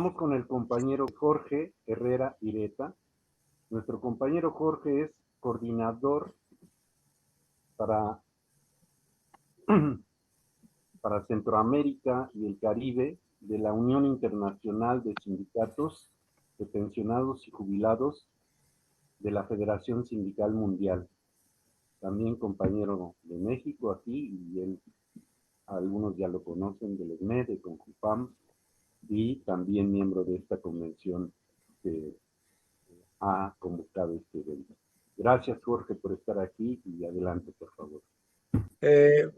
vamos con el compañero Jorge Herrera Ireta. Nuestro compañero Jorge es coordinador para, para Centroamérica y el Caribe de la Unión Internacional de Sindicatos de Pensionados y Jubilados de la Federación Sindical Mundial. También compañero de México aquí, y él, algunos ya lo conocen, del ESME, de CONJUPAM, y también miembro de esta convención que ha convocado este evento. Gracias, Jorge, por estar aquí, y adelante, por favor.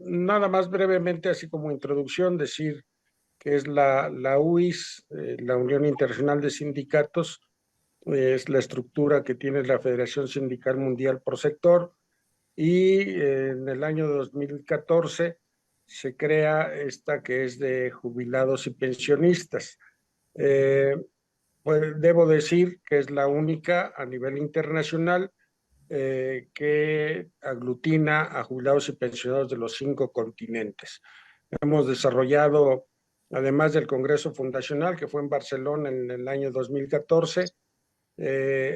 Nada más brevemente, así como introducción, decir que es la UIS, la Unión Internacional de Sindicatos, es la estructura que tiene la Federación Sindical Mundial por sector, y en el año 2014 se crea esta que es de jubilados y pensionistas. Pues debo decir que es la única a nivel internacional que aglutina a jubilados y pensionados de los 5 continentes. Hemos desarrollado, además del Congreso Fundacional, que fue en Barcelona en el año 2014,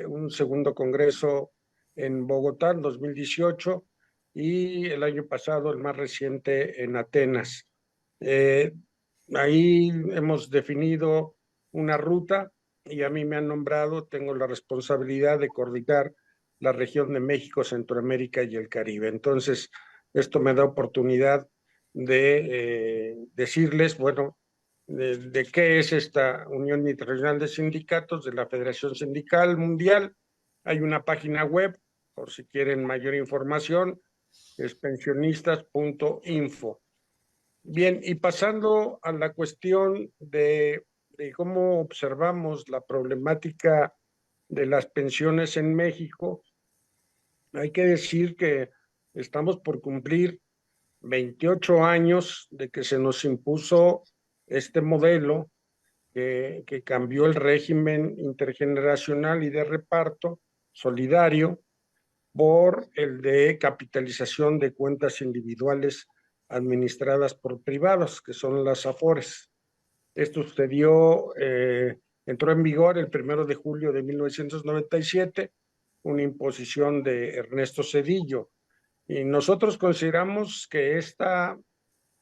un segundo congreso en Bogotá en 2018 y el año pasado, el más reciente, en Atenas. Ahí hemos definido una ruta y a mí me han nombrado, tengo la responsabilidad de coordinar la región de México, Centroamérica y el Caribe. Entonces, esto me da oportunidad de decirles, bueno, de qué es esta Unión Internacional de Sindicatos, de la Federación Sindical Mundial. Hay una página web, por si quieren mayor información, es pensionistas.info. Bien, y pasando a la cuestión de cómo observamos la problemática de las pensiones en México, hay que decir que estamos por cumplir 28 años de que se nos impuso este modelo que cambió el régimen intergeneracional y de reparto solidario por el de capitalización de cuentas individuales administradas por privados, que son las AFORES. Esto sucedió, entró en vigor el 1 de julio de 1997, una imposición de Ernesto Zedillo. Y nosotros consideramos que esta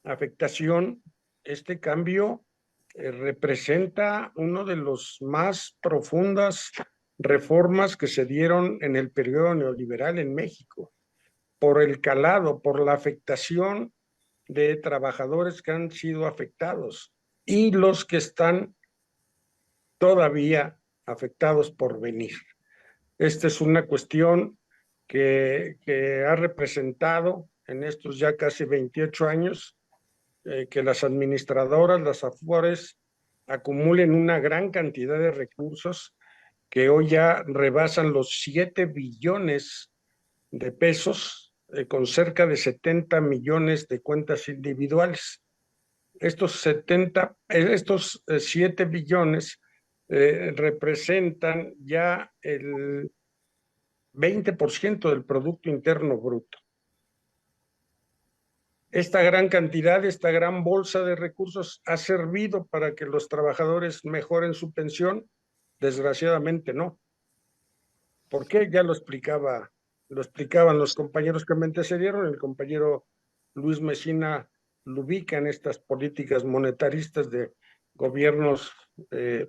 afectación, este cambio, representa uno de los más profundas reformas que se dieron en el periodo neoliberal en México, por el calado, por la afectación de trabajadores que han sido afectados y los que están todavía afectados por venir. Esta es una cuestión que ha representado en estos ya casi 28 años que las administradoras, las AFORES, acumulen una gran cantidad de recursos que hoy ya rebasan los 7 billones de pesos, con cerca de 70 millones de cuentas individuales. Estos 7 billones representan ya el 20% del Producto Interno Bruto. Esta gran cantidad, esta gran bolsa de recursos ha servido para que los trabajadores mejoren su pensión. Desgraciadamente no. ¿Por qué? Ya lo explicaban los compañeros que me antecedieron. El compañero Luis Messina lo ubica en estas políticas monetaristas de gobiernos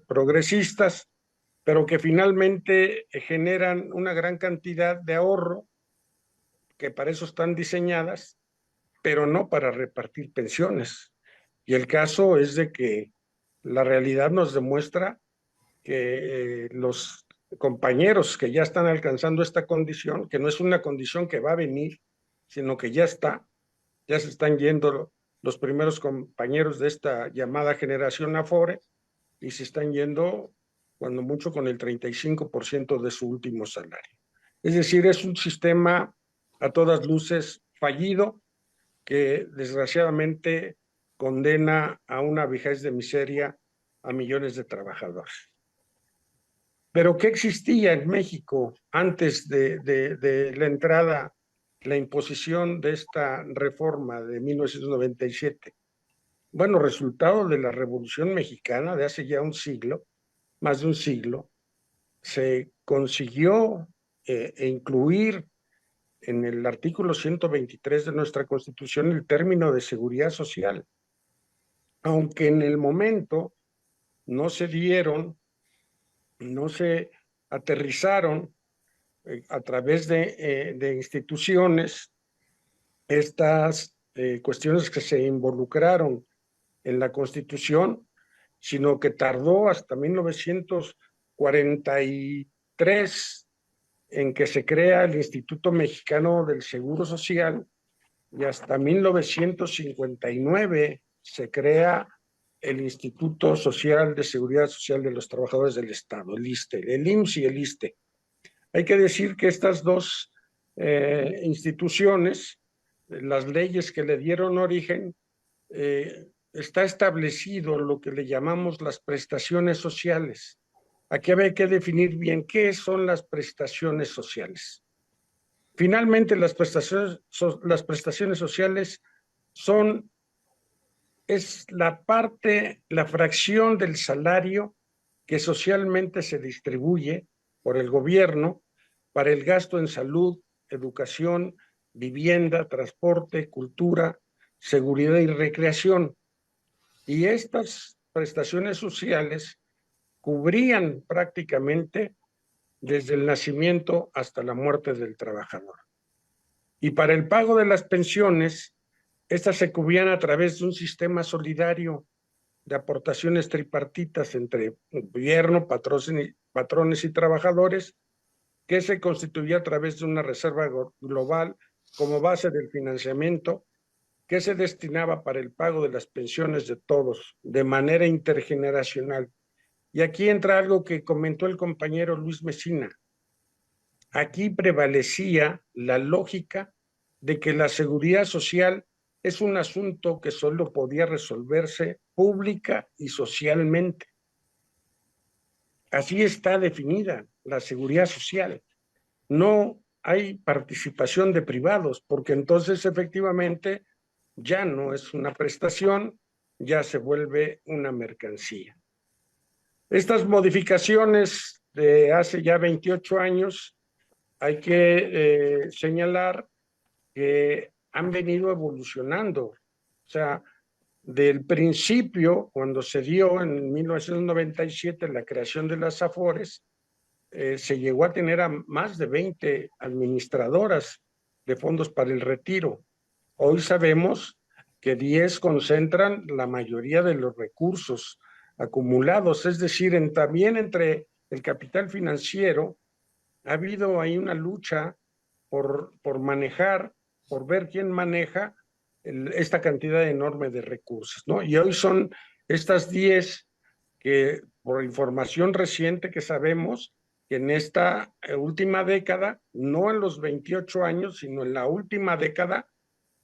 progresistas, pero que finalmente generan una gran cantidad de ahorro, que para eso están diseñadas, pero no para repartir pensiones. Y el caso es de que la realidad nos demuestra que los compañeros que ya están alcanzando esta condición, que no es una condición que va a venir, sino que ya está, ya se están yendo los primeros compañeros de esta llamada generación Afore, y se están yendo cuando mucho con el 35% de su último salario. Es decir, es un sistema a todas luces fallido, que desgraciadamente condena a una vejez de miseria a millones de trabajadores. Pero ¿qué existía en México antes de la entrada, la imposición de esta reforma de 1997? bueno, resultado de la Revolución Mexicana de hace ya un siglo, más de un siglo, se consiguió incluir en el artículo 123 de nuestra Constitución el término de seguridad social, aunque en el momento no se dieron, no se aterrizaron a través de instituciones estas cuestiones que se involucraron en la Constitución, sino que tardó hasta 1943 en que se crea el Instituto Mexicano del Seguro Social y hasta 1959 se crea el Instituto Social de Seguridad Social de los Trabajadores del Estado, el ISSSTE, el IMSS y el ISSSTE. Hay que decir que estas dos instituciones, las leyes que le dieron origen, está establecido lo que le llamamos las prestaciones sociales. Aquí hay que definir bien qué son las prestaciones sociales. Finalmente, las prestaciones sociales es la parte, la fracción del salario que socialmente se distribuye por el gobierno para el gasto en salud, educación, vivienda, transporte, cultura, seguridad y recreación. Y estas prestaciones sociales cubrían prácticamente desde el nacimiento hasta la muerte del trabajador. Y para el pago de las pensiones, estas se cubrían a través de un sistema solidario de aportaciones tripartitas entre gobierno, patrones y trabajadores, que se constituía a través de una reserva global como base del financiamiento que se destinaba para el pago de las pensiones de todos, de manera intergeneracional. Y aquí entra algo que comentó el compañero Luis Mesina. Aquí prevalecía la lógica de que la seguridad social es un asunto que solo podía resolverse pública y socialmente. Así está definida la seguridad social. No hay participación de privados, porque entonces efectivamente ya no es una prestación, ya se vuelve una mercancía. Estas modificaciones de hace ya 28 años, hay que señalar que han venido evolucionando. O sea, del principio, cuando se dio en 1997 la creación de las AFORES, se llegó a tener a más de 20 administradoras de fondos para el retiro. Hoy sabemos que 10 concentran la mayoría de los recursos acumulados, es decir, también entre el capital financiero ha habido ahí una lucha por manejar, por ver quién maneja esta cantidad enorme de recursos, ¿no? Y hoy son estas 10 que, por información reciente que sabemos, que en esta última década, no en los 28 años, sino en la última década,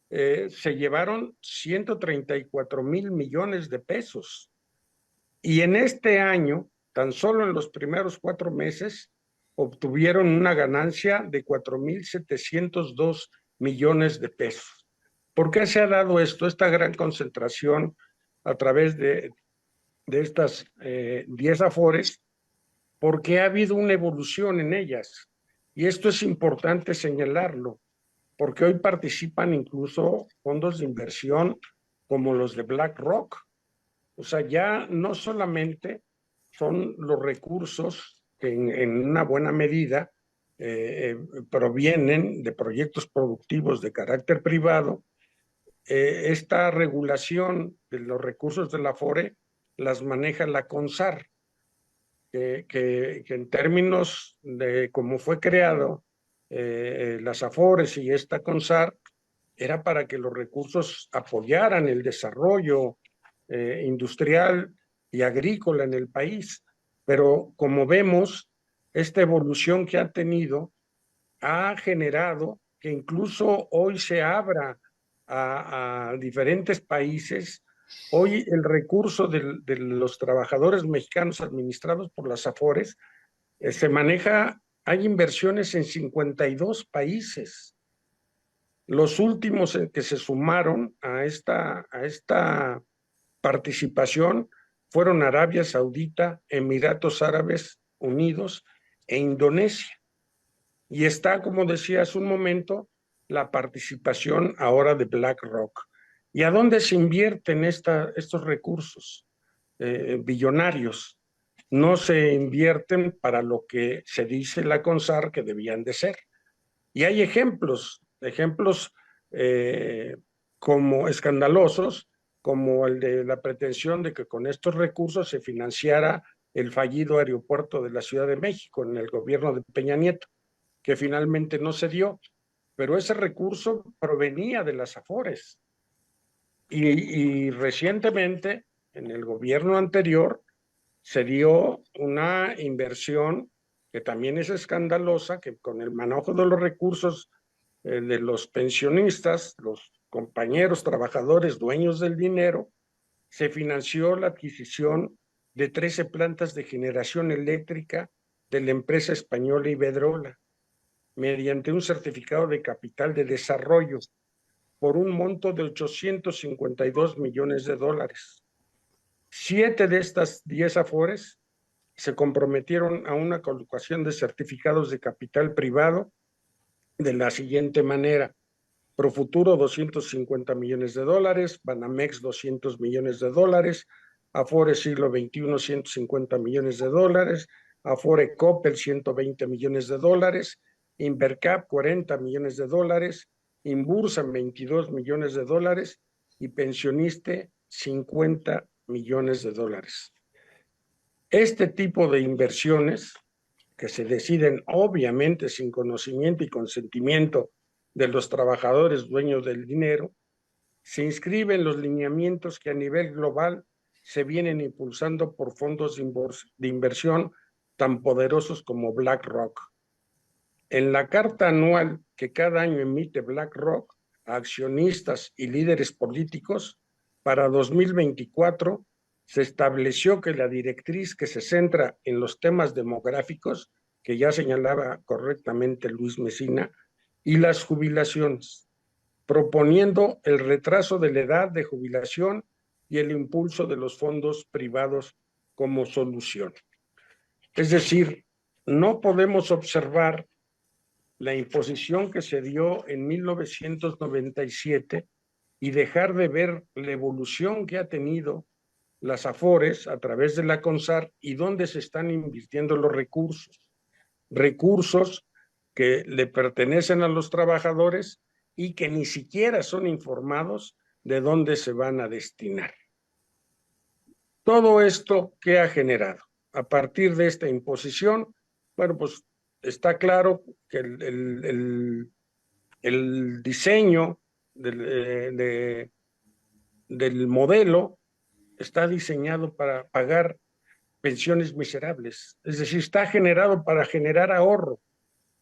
se llevaron 134,000 millones de pesos. Y en este año, tan solo en los primeros 4 meses, obtuvieron una ganancia de 4,702 millones de pesos. ¿Por qué se ha dado esto, esta gran concentración a través de estas 10 AFORES? Porque ha habido una evolución en ellas. Y esto es importante señalarlo, porque hoy participan incluso fondos de inversión como los de BlackRock. O sea, ya no solamente son los recursos que en una buena medida provienen de proyectos productivos de carácter privado. Esta regulación de los recursos de la AFORE las maneja la CONSAR, que en términos de cómo fue creado las AFORES y esta CONSAR, era para que los recursos apoyaran el desarrollo industrial y agrícola en el país. Pero como vemos, esta evolución que ha tenido ha generado que incluso hoy se abra a diferentes países. Hoy el recurso de los trabajadores mexicanos administrados por las AFORES se maneja, hay inversiones en 52 países. Los últimos que se sumaron a esta participación fueron Arabia Saudita, Emiratos Árabes Unidos e Indonesia. Y está, como decía hace un momento, la participación ahora de BlackRock. ¿Y a dónde se invierten estos recursos billonarios? No se invierten para lo que se dice la CONSAR que debían de ser. Y hay ejemplos como escandalosos, como el de la pretensión de que con estos recursos se financiara el fallido aeropuerto de la Ciudad de México en el gobierno de Peña Nieto, que finalmente no se dio, pero ese recurso provenía de las Afores. Y recientemente, en el gobierno anterior, se dio una inversión que también es escandalosa, que con el manejo de los recursos de los pensionistas, los compañeros trabajadores dueños del dinero, se financió la adquisición de 13 plantas de generación eléctrica de la empresa española Iberdrola, mediante un certificado de capital de desarrollo por un monto de 852 millones de dólares. 7 de estas 10 Afores se comprometieron a una colocación de certificados de capital privado de la siguiente manera: Profuturo 250 millones de dólares, Banamex 200 millones de dólares, Afore Siglo XXI 150 millones de dólares, Afore Coppel 120 millones de dólares, Invercap 40 millones de dólares, Inbursa 22 millones de dólares y Pensioniste 50 millones de dólares. Este tipo de inversiones, que se deciden obviamente sin conocimiento y consentimiento de los trabajadores dueños del dinero, se inscriben en los lineamientos que a nivel global se vienen impulsando por fondos de inversión tan poderosos como BlackRock. En la carta anual que cada año emite BlackRock a accionistas y líderes políticos, para 2024 se estableció que la directriz que se centra en los temas demográficos, que ya señalaba correctamente Luis Mesina, y las jubilaciones, proponiendo el retraso de la edad de jubilación y el impulso de los fondos privados como solución. Es decir, no podemos observar la imposición que se dio en 1997 y dejar de ver la evolución que ha tenido las Afores a través de la CONSAR y dónde se están invirtiendo los recursos que le pertenecen a los trabajadores y que ni siquiera son informados de dónde se van a destinar. Todo esto, ¿qué ha generado? A partir de esta imposición, bueno, pues está claro que el diseño del modelo está diseñado para pagar pensiones miserables. Es decir, está generado para generar ahorro,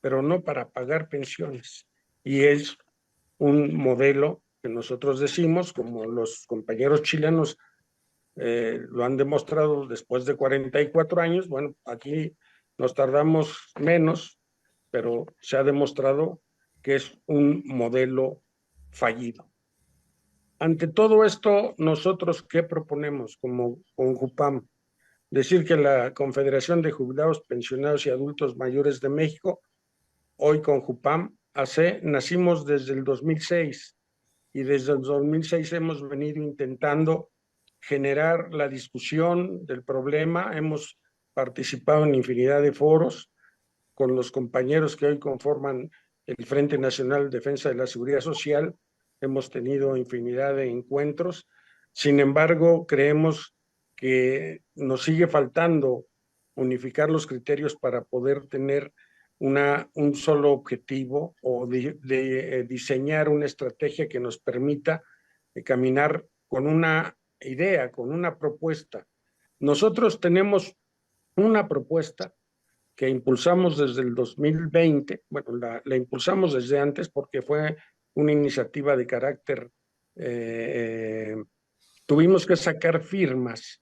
pero no para pagar pensiones. Y es un modelo que nosotros decimos, como los compañeros chilenos lo han demostrado después de 44 años, bueno, aquí nos tardamos menos, pero se ha demostrado que es un modelo fallido. Ante todo esto, nosotros, ¿qué proponemos como CONJUPAM? Decir que la Confederación de Jubilados, Pensionados y Adultos Mayores de México, hoy CONJUPAM, nacimos desde el 2006 y desde el 2006 hemos venido intentando generar la discusión del problema. Hemos participado en infinidad de foros con los compañeros que hoy conforman el Frente Nacional de Defensa de la Seguridad Social. Hemos tenido infinidad de encuentros. Sin embargo, creemos que nos sigue faltando unificar los criterios para poder tener un solo objetivo o diseñar una estrategia que nos permita caminar con una idea, con una propuesta. Nosotros tenemos una propuesta que impulsamos desde el 2020, bueno, la impulsamos desde antes porque fue una iniciativa de carácter, tuvimos que sacar firmas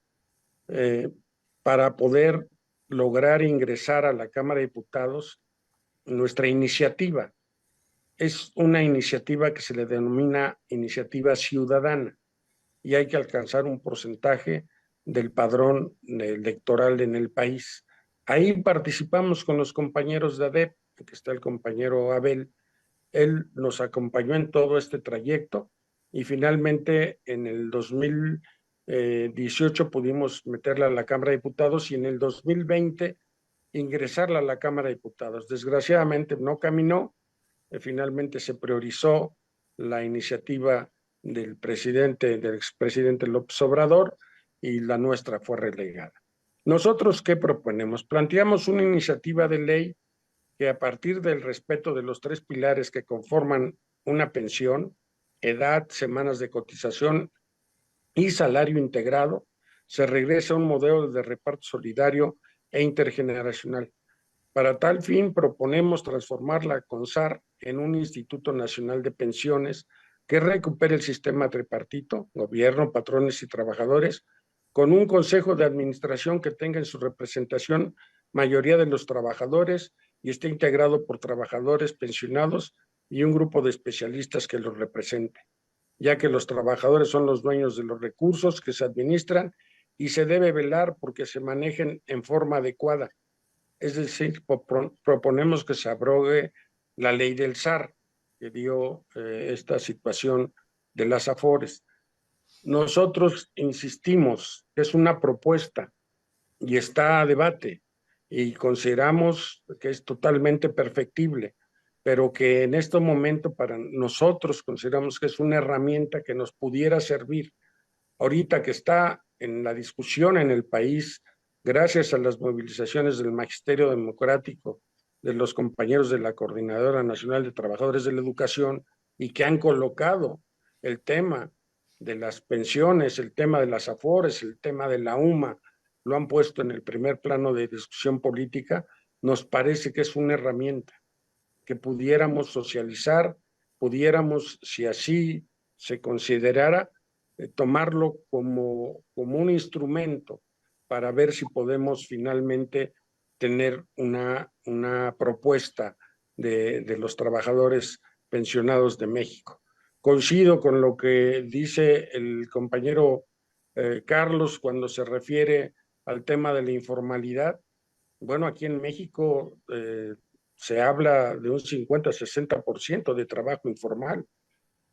para poder lograr ingresar a la Cámara de Diputados nuestra iniciativa. Es una iniciativa que se le denomina iniciativa ciudadana. y hay que alcanzar un porcentaje del padrón electoral en el país. Ahí participamos con los compañeros de ADEP, que está el compañero Abel. Él nos acompañó en todo este trayecto y finalmente en el 2018 pudimos meterla a la Cámara de Diputados y en el 2020 ingresarla a la Cámara de Diputados. Desgraciadamente no caminó, finalmente se priorizó la iniciativa del expresidente López Obrador, y la nuestra fue relegada. ¿Nosotros qué proponemos? Planteamos una iniciativa de ley que, a partir del respeto de los 3 pilares que conforman una pensión: edad, semanas de cotización y salario integrado, se regrese a un modelo de reparto solidario e intergeneracional. Para tal fin, proponemos transformar la CONSAR en un Instituto Nacional de Pensiones que recupere el sistema tripartito, gobierno, patrones y trabajadores, con un consejo de administración que tenga en su representación mayoría de los trabajadores y esté integrado por trabajadores pensionados y un grupo de especialistas que los represente, ya que los trabajadores son los dueños de los recursos que se administran y se debe velar porque se manejen en forma adecuada. Es decir, proponemos que se abrogue la ley del SAR, que dio esta situación de las AFORES. Nosotros insistimos que es una propuesta y está a debate, y consideramos que es totalmente perfectible, pero que en este momento para nosotros consideramos que es una herramienta que nos pudiera servir ahorita que está en la discusión en el país, gracias a las movilizaciones del Magisterio Democrático, de los compañeros de la Coordinadora Nacional de Trabajadores de la Educación, y que han colocado el tema de las pensiones, el tema de las AFORES, el tema de la UMA, lo han puesto en el primer plano de discusión política. Nos parece que es una herramienta que pudiéramos socializar, pudiéramos, si así se considerara, tomarlo como un instrumento para ver si podemos finalmente tener una propuesta de los trabajadores pensionados de México. Coincido con lo que dice el compañero Carlos cuando se refiere al tema de la informalidad. Bueno, aquí en México se habla de un 50-60% de trabajo informal,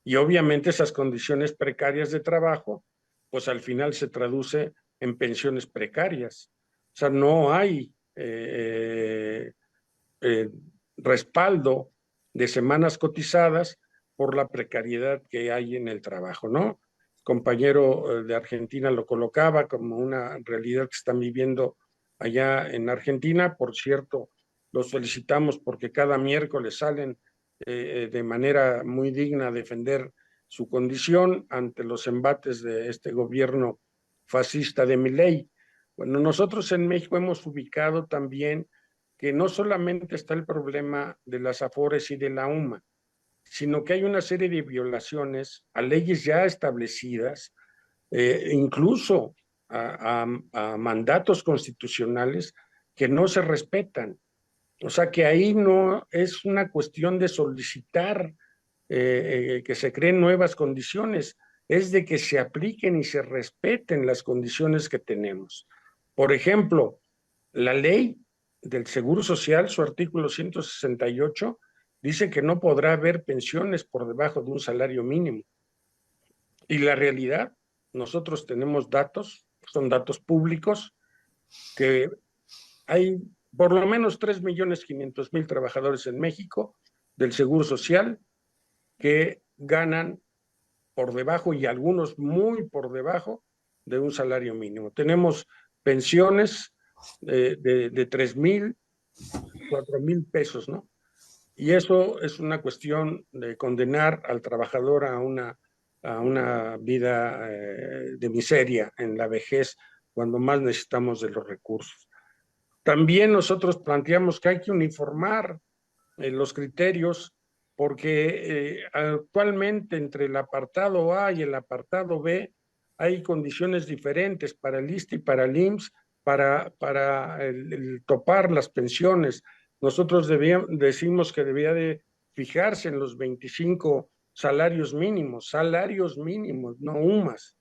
y obviamente esas condiciones precarias de trabajo, pues al final se traduce en pensiones precarias. O sea, no hay respaldo de semanas cotizadas por la precariedad que hay en el trabajo, ¿no? El compañero de Argentina lo colocaba como una realidad que están viviendo allá en Argentina. Por cierto, los felicitamos porque cada miércoles salen de manera muy digna a defender su condición ante los embates de este gobierno fascista de Milei. Bueno, nosotros en México hemos ubicado también que no solamente está el problema de las AFORES y de la UMA, sino que hay una serie de violaciones a leyes ya establecidas, incluso a mandatos constitucionales que no se respetan. O sea que ahí no es una cuestión de solicitar que se creen nuevas condiciones, es de que se apliquen y se respeten las condiciones que tenemos. Por ejemplo, la ley del Seguro Social, su artículo 168, dice que no podrá haber pensiones por debajo de un salario mínimo. Y la realidad, nosotros tenemos datos, son datos públicos, que hay por lo menos 3.500.000 trabajadores en México del Seguro Social que ganan por debajo, y algunos muy por debajo de un salario mínimo. Tenemos pensiones de 3,000, 4,000 pesos, ¿no? Y eso es una cuestión de condenar al trabajador a una vida de miseria en la vejez, cuando más necesitamos de los recursos. También nosotros planteamos que hay que uniformar los criterios, porque actualmente entre el apartado A y el apartado B hay condiciones diferentes para el ISSSTE y para el IMSS para el topar las pensiones. Nosotros decimos que debía de fijarse en los 25 salarios mínimos, no UMAS.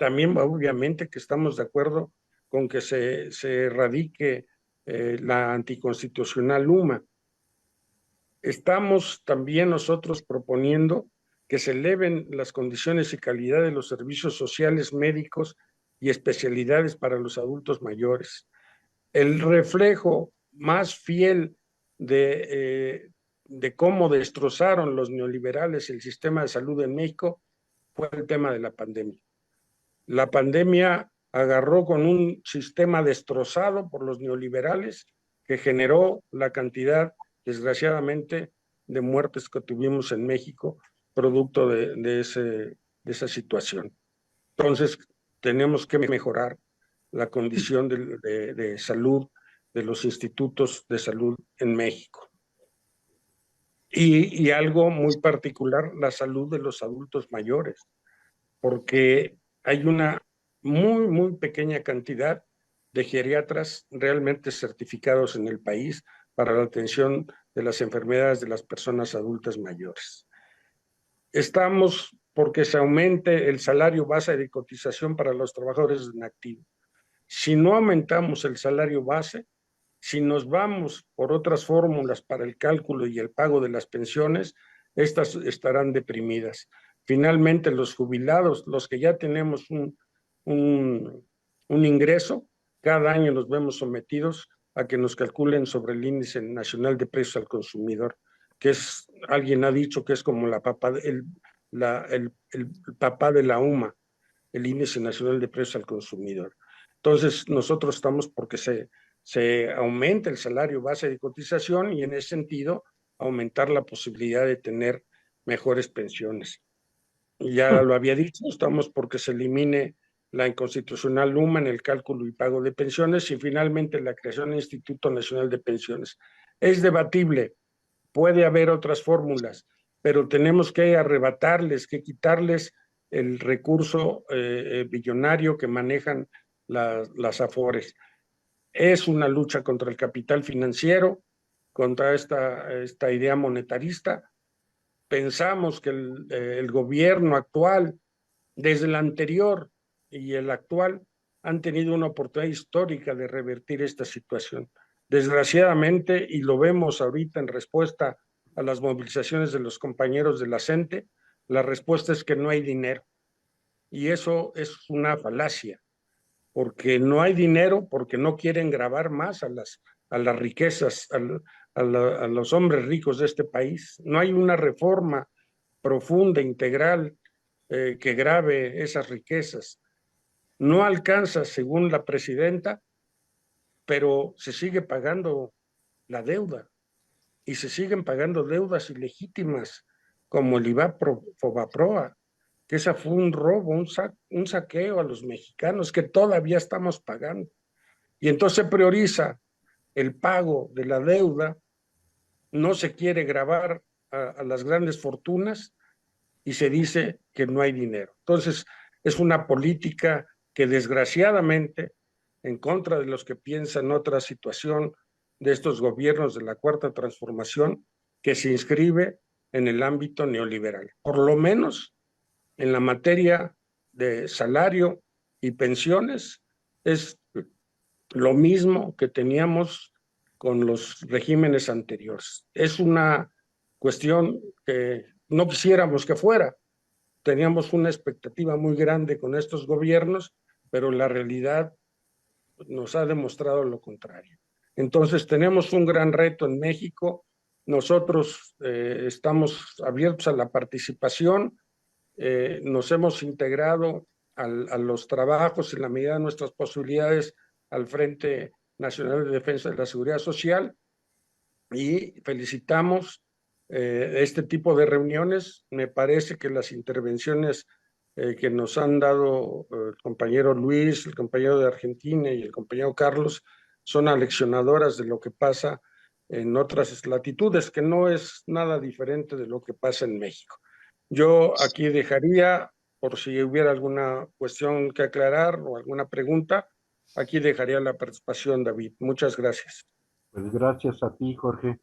también obviamente que estamos de acuerdo con que se erradique la anticonstitucional UMA. Estamos también nosotros proponiendo que se eleven las condiciones y calidad de los servicios sociales, médicos y especialidades para los adultos mayores. El reflejo más fiel de cómo destrozaron los neoliberales el sistema de salud en México fue el tema de la pandemia. La pandemia agarró con un sistema destrozado por los neoliberales que generó la cantidad, desgraciadamente, de muertes que tuvimos en México producto de esa situación. Entonces, tenemos que mejorar la condición de salud de los institutos de salud en México. Y algo muy particular, la salud de los adultos mayores, porque hay una muy pequeña cantidad de geriatras realmente certificados en el país para la atención de las enfermedades de las personas adultas mayores. Estamos porque se aumente el salario base de cotización para los trabajadores en activo. Si no aumentamos el salario base, si nos vamos por otras fórmulas para el cálculo y el pago de las pensiones, estas estarán deprimidas. Finalmente, los jubilados, los que ya tenemos un ingreso, cada año nos vemos sometidos a que nos calculen sobre el índice nacional de precios al consumidor, que es, alguien ha dicho que es como el papá de la UMA, el índice nacional de precios al consumidor. Entonces, nosotros estamos porque se aumenta el salario base de cotización y en ese sentido aumentar la posibilidad de tener mejores pensiones. Ya lo había dicho, estamos porque se elimine la inconstitucional UMA en el cálculo y pago de pensiones y finalmente la creación del Instituto Nacional de Pensiones. Es debatible, puede haber otras fórmulas, pero tenemos que arrebatarles, que quitarles el recurso billonario que manejan las AFORES. Es una lucha contra el capital financiero, contra esta idea monetarista. Pensamos que el gobierno actual, desde el anterior y el actual, han tenido una oportunidad histórica de revertir esta situación. Desgraciadamente, y lo vemos ahorita en respuesta a las movilizaciones de los compañeros de la CENTE, la respuesta es que no hay dinero. Y eso es una falacia, porque no hay dinero, porque no quieren gravar más a las riquezas, a los hombres ricos de este país. No hay una reforma profunda, integral, que grave esas riquezas. No alcanza, según la presidenta, pero se sigue pagando la deuda y se siguen pagando deudas ilegítimas como el IVAPRO, FOBAPROA, que esa fue un robo, un saqueo a los mexicanos que todavía estamos pagando. Y entonces se prioriza el pago de la deuda, no se quiere gravar a las grandes fortunas y se dice que no hay dinero. Entonces, es una política que desgraciadamente, en contra de los que piensan otra situación de estos gobiernos de la Cuarta Transformación, que se inscribe en el ámbito neoliberal. Por lo menos en la materia de salario y pensiones es lo mismo que teníamos con los regímenes anteriores. Es una cuestión que no quisiéramos que fuera. Teníamos una expectativa muy grande con estos gobiernos, pero la realidad nos ha demostrado lo contrario. Entonces tenemos un gran reto en México. Nosotros estamos abiertos a la participación, nos hemos integrado a los trabajos en la medida de nuestras posibilidades al Frente Nacional de Defensa de la Seguridad Social y felicitamos este tipo de reuniones. Me parece que las intervenciones que nos han dado el compañero Luis, el compañero de Argentina y el compañero Carlos son aleccionadoras de lo que pasa en otras latitudes, que no es nada diferente de lo que pasa en México. Yo aquí dejaría, por si hubiera alguna cuestión que aclarar o alguna pregunta, aquí dejaría la participación, David. Muchas gracias. Pues gracias a ti, Jorge.